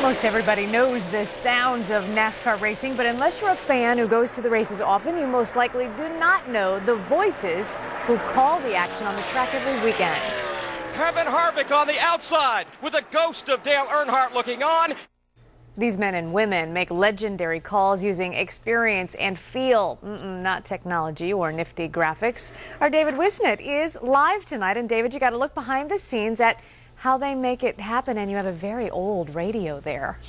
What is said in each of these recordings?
Most everybody knows the sounds of NASCAR racing, but unless you're a fan who goes to the races often, you most likely do not know the voices who call the action on the track every weekend. Kevin Harvick on the outside with a ghost of Dale Earnhardt looking on. These men and women make legendary calls using experience and feel, not technology or nifty graphics. Our David Whisenant is live tonight, and David, you got to look behind the scenes at how they make it happen, and you have a very old radio there.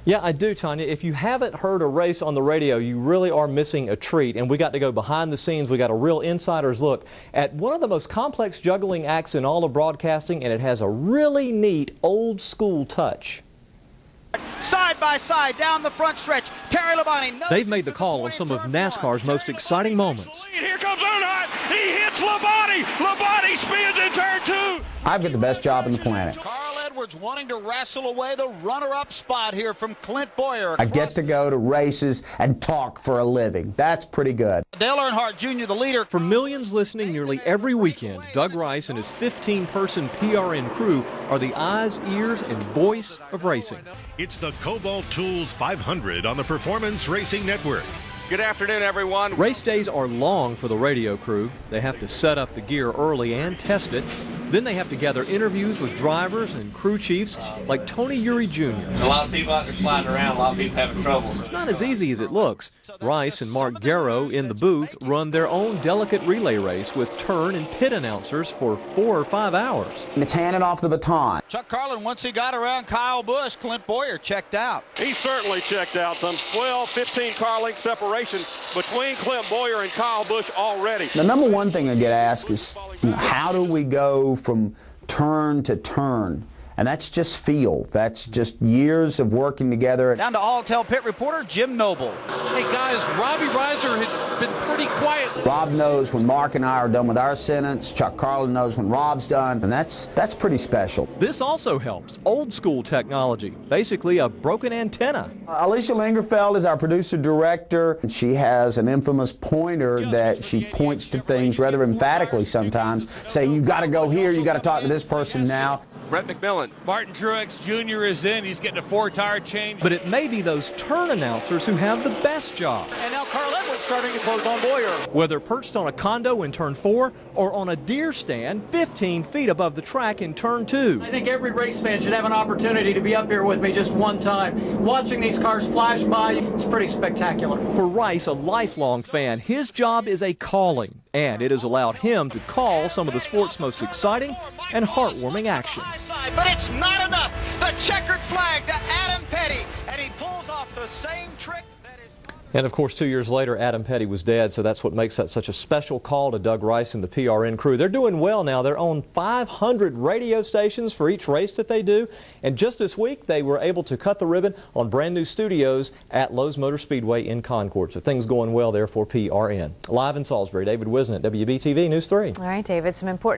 Yeah, I do, Tanya. If you haven't heard a race on the radio, you really are missing a treat, and we got to go behind the scenes. We got a real insider's look at one of the most complex juggling acts in all of broadcasting, and it has a really neat old school touch. Side by side down the front stretch, Terry Labonte. They've made the call on some of NASCAR's most exciting moments. Here comes Earnhardt. He hits Labonte. Labonte spins in turn two. I've got the best job on the planet. Carl Edwards wanting to wrestle away the runner-up spot here from Clint Boyer. I get to go to races and talk for a living. That's pretty good. Dale Earnhardt Jr., the leader. For millions listening nearly every weekend, Doug Rice and his 15-person PRN crew are the eyes, ears, and voice of racing. It's the Cobalt Tools 500 on the Performance Racing Network. Good afternoon, everyone. Race days are long for the radio crew. They have to set up the gear early and test it. Then they have to gather interviews with drivers and crew chiefs like Tony Uri Jr. A lot of people out there sliding around, a lot of people having trouble. It's not as easy as it looks. Rice and Mark Garrow in the booth run their own delicate relay race with turn and pit announcers for 4 or 5 hours. It's handing off the baton. Chuck Carlin, once he got around Kyle Busch, Clint Boyer checked out. He certainly checked out. Some 12, 15 car length separation between Clint Boyer and Kyle Busch already. The number one thing I get asked is, how do we go from turn to turn? And that's just feel. That's just years of working together. Down to All-Tel pit reporter Jim Noble. Hey guys, Robbie Reiser has been pretty quiet. Rob knows when Mark and I are done with our sentence. Chuck Carlin knows when Rob's done, and that's pretty special. This also helps. Old school technology, basically a broken antenna. Alicia Lingerfeld is our producer-director. She has an infamous pointer that she points to things rather emphatically sometimes, saying, you've got to go here, you've got to talk to this person now. Brett McMillan. Martin Truex Jr. is in. He's getting a 4-tire change. But it may be those turn announcers who have the best job. And now Carl Edwards starting to close on Boyer. Whether perched on a condo in turn 4 or on a deer stand 15 feet above the track in turn 2. I think every race fan should have an opportunity to be up here with me just one time. Watching these cars flash by, it's pretty spectacular. For Rice, a lifelong fan, his job is a calling, and it has allowed him to call some of the sport's most exciting and heartwarming action. But it's not enough. The checkered flag to Adam Petty, and he pulls off the same trick that his brother... And of course, 2 years later, Adam Petty was dead, so that's what makes that such a special call to Doug Rice and the PRN crew. They're doing well now. They're on 500 radio stations for each race that they do, and just this week, they were able to cut the ribbon on brand new studios at Lowe's Motor Speedway in Concord. So things going well there for PRN. Live in Salisbury, David Whisenant, WBTV News 3. All right, David, some important